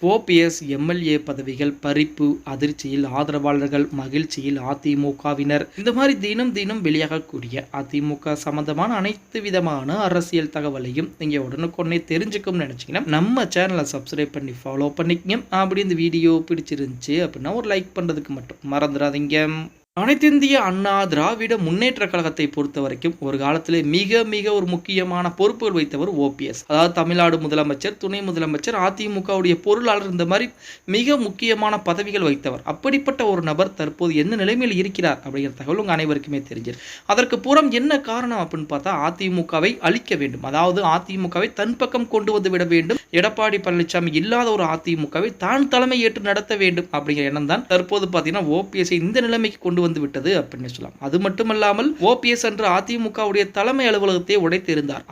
OPS MLA பதவிகள் பறிப்பு அதிர்ச்சியில் ஆதரவாளர்கள் மகிழ்ச்சியில் அதிமுகவினர். இந்த மாதிரி தினம் தினம் வெளியாகக்கூடிய அதிமுக சம்பந்தமான அனைத்து விதமான அரசியல் தகவலையும் நீங்க உடனுக்குடனே தெரிஞ்சுக்கணும்னு நினைச்சீங்கன்னா நம்ம சேனலை சப்ஸ்கிரைப் பண்ணி ஃபாலோ பண்ணிக்கங்க. அப்படி இந்த வீடியோ பிடிச்சிருந்துச்சு அப்படின்னா ஒரு லைக் பண்றதுக்கு மட்டும் மறந்துடாதீங்க. அனைத்திந்திய அண்ணா திராவிட முன்னேற்ற கழகத்தை பொறுத்த வரைக்கும் ஒரு காலத்திலே மிக மிக ஒரு முக்கியமான பொறுப்புகள் வைத்தவர் ஓபிஎஸ். அதாவது தமிழ்நாடு முதலமைச்சர், துணை முதலமைச்சர், அதிமுகவுடைய பொருளாளர், இந்த மாதிரி மிக முக்கியமான பதவிகள் வைத்தவர். அப்படிப்பட்ட ஒரு நபர் தற்போது என்ன நிலைமையில் இருக்கிறார் அப்படிங்கிற தகவல் உங்க அனைவருக்குமே தெரிஞ்சது. அதற்கு புறம் என்ன காரணம் அப்படின்னு பார்த்தா அதிமுகவை அழிக்க வேண்டும், அதாவது அதிமுகவை தன் பக்கம் கொண்டு வந்து விட வேண்டும், எடப்பாடி பழனிசாமி இல்லாத ஒரு அதிமுகவை தான் தலைமை ஏற்று நடத்த வேண்டும் அப்படிங்கிற எண்ணம் தான் தற்போது பார்த்தீங்கன்னா ஓபிஎஸ் இந்த நிலைமைக்கு கொண்டு வந்து விட்டது அப்படின்னு சொல்லலாம். அது மட்டுமல்லாமல் ஓபிஎஸ் என்ற அதிமுகவுடைய தலைமை அலுவலகத்தை உடைத்திருந்தார்.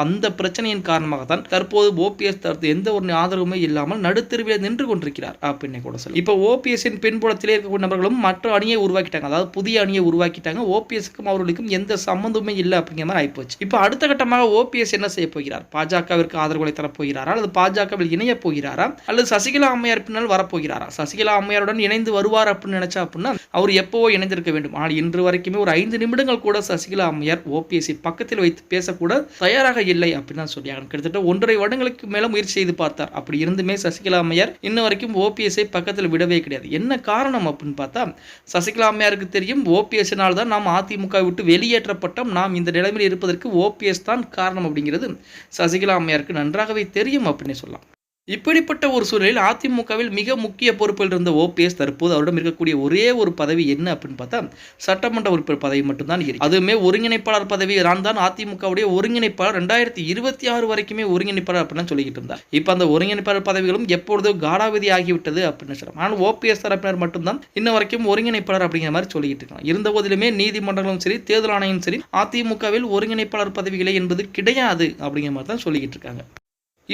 அந்த பிரச்சனையின் காரணமாக தான் தற்போது ஓபிஎஸ் எந்த ஒரு ஆதரவுமே இல்லாமல் நடுத்தெருவில் நின்று கொண்டிருக்கிறார் அப்படின்னு கூட சொல்லலாம். இப்போ ஓபிஎஸ்ஸின் பின்புலத்திலே இருக்கக்கூடிய நபர்களும் மற்ற அணியை உருவாக்கிட்டாங்க, அதாவது புதிய அணியை உருவாக்கிட்டாங்க. ஓபிஎஸ்க்கும் அவர்களுக்கும் எந்த சம்பந்தமே இல்லை அப்படிங்கிற மாதிரி ஆயிப்போச்சு. இப்போ அடுத்த கட்டமாக ஓபிஎஸ் என்ன செய்ய போகிறார்? பாஜகவிற்கு ஆதரவுகளை தரப்போகிறாரா, அல்லது பாஜகவில் இணைய போகிறாரா, அல்லது சசிகலா அம்மையார் பின்னால் வரப்போகிறாரா? சசிகலா அம்மையாருடன் இணைந்து வருவார் அப்படின்னு நினைச்சா அப்படின்னா அவர் எப்பவோ இணைந்திருக்க வேண்டும். ஆனால் இன்று வரைக்குமே ஒரு 5 நிமிடங்கள் கூட சசிகலா அம்மையார் ஓபிஎஸ் பக்கத்தில் வைத்து பேசக்கூட தயாராக இல்லை அப்படின்னு சொல்லியாங்க. கிட்டத்தட்ட 1.5 வருடங்களுக்கு மேல முயற்சி செய்து பார்த்தார். அப்படி இருந்துமே சசிகலா அம்மையார் இன்ன வரைக்கும் ஓபிஎஸ் பக்கத்தில் விடவே கிடையாது. என்ன காரணம் அப்படின்னு பார்த்தா சசிகலா அம்மையாருக்கு தெரியும் ஓபிஎஸ்னால் தான் நாம் அதிமுக விட்டு வெளியேற்றப்பட்டோம், நாம் இந்த நிலைமையில் இருப்பதற்கு ஓபிஎஸ் தான் காரணம் அப்படிங்கிறது சசிகலா அம்மையாருக்கு நன்றாகவே தெரியும் அப்படின்னு சொல்லலாம். இப்படிப்பட்ட ஒரு சூழலில் அதிமுகவில் மிக முக்கிய பொறுப்பில் இருந்த ஓபிஎஸ் தற்போது அவரிடம் இருக்கக்கூடிய ஒரே ஒரு பதவி என்ன அப்படின்னு பார்த்தா சட்டமன்ற உறுப்பினர் பதவி மட்டும்தான் இருக்கு. அதுவுமே ஒருங்கிணைப்பாளர் பதவி. நான் தான் அதிமுகவுடைய ஒருங்கிணைப்பாளர் 2026 வரைக்குமே ஒருங்கிணைப்பாளர் அப்படின்னு சொல்லிக்கிட்டு இருந்தார். இப்போ அந்த ஒருங்கிணைப்பாளர் பதவிகளும் எப்பொழுதோ காலாவதி ஆகிவிட்டது அப்படின்னு சொல்லலாம். ஆனால் ஓபிஎஸ் தரப்பினர் மட்டும்தான் இன்ன வரைக்கும் ஒருங்கிணைப்பாளர் அப்படிங்கிற மாதிரி சொல்லிக்கிட்டு இருக்காங்க. இருந்த போதிலுமே நீதிமன்றங்களும் சரி தேர்தல் ஆணையம் சரி அதிமுகவில் ஒருங்கிணைப்பாளர் பதவிகளே என்பது கிடையாது அப்படிங்கிற மாதிரி தான் சொல்லிக்கிட்டு இருக்காங்க.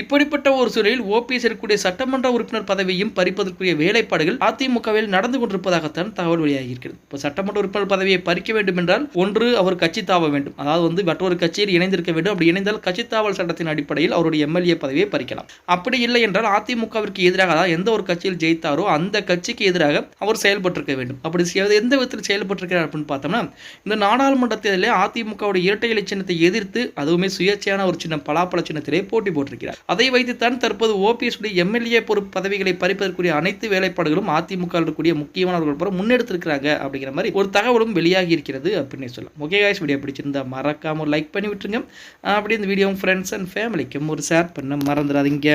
இப்படிப்பட்ட ஒரு சூழலில் ஓபிஎஸ் இருக்கக்கூடிய சட்டமன்ற உறுப்பினர் பதவியும் பறிப்பதற்குரிய வேலைப்பாடுகள் அதிமுகவில் நடந்து கொண்டிருப்பதாகத்தான் தகவல் வெளியாகியிருக்கிறது. இப்போ சட்டமன்ற உறுப்பினர் பதவியை பறிக்க வேண்டும் என்றால் ஒன்று அவர் கட்சி தாவ வேண்டும், அதாவது மற்றொரு கட்சியில் இணைந்திருக்க வேண்டும். அப்படி இணைந்தால் கட்சி தாவல் சட்டத்தின் அடிப்படையில் அவருடைய எம்எல்ஏ பதவியை பறிக்கலாம். அப்படி இல்லை என்றால் அதிமுகவிற்கு எதிராக, அதாவது எந்த ஒரு கட்சியில் ஜெயித்தாரோ அந்த கட்சிக்கு எதிராக அவர் செயல்பட்டிருக்க வேண்டும். அப்படி எந்த விதத்தில் செயல்பட்டிருக்கிறார் அப்படின்னு பார்த்தோம்னா இந்த நாடாளுமன்ற தேர்தலில் அதிமுகவுடைய இரட்டை இலை சின்னத்தை எதிர்த்து, அதுவுமே சுயேட்சையான ஒரு சின்னம் பலாப்பழ சின்னத்திலே போட்டி போட்டிருக்கிறார். அதை வைத்துத்தான் தற்போது ஓபிஎஸ் எம்எல்ஏ பொறுப்பு பதவிகளை பறிப்பதற்குரிய அனைத்து வேலைப்பாடுகளும் அதிமுக இருக்கக்கூடிய முக்கியமானவர்கள் முன்னெடுத்திருக்கிறாங்க அப்படிங்கிற மாதிரி ஒரு தகவலும் வெளியாகி இருக்கிறது அப்படின்னு சொல்லலாம். ஓகே गाइस, வீடியோ பிடிச்சிருந்தா மறக்காம ஒரு லைக் பண்ணி விட்டுருங்க. அப்படி இந்த வீடியோ ஃப்ரெண்ட்ஸ் அண்ட் ஃபேமிலிக்கும் ஒரு ஷேர் பண்ண மறந்துடாதீங்க.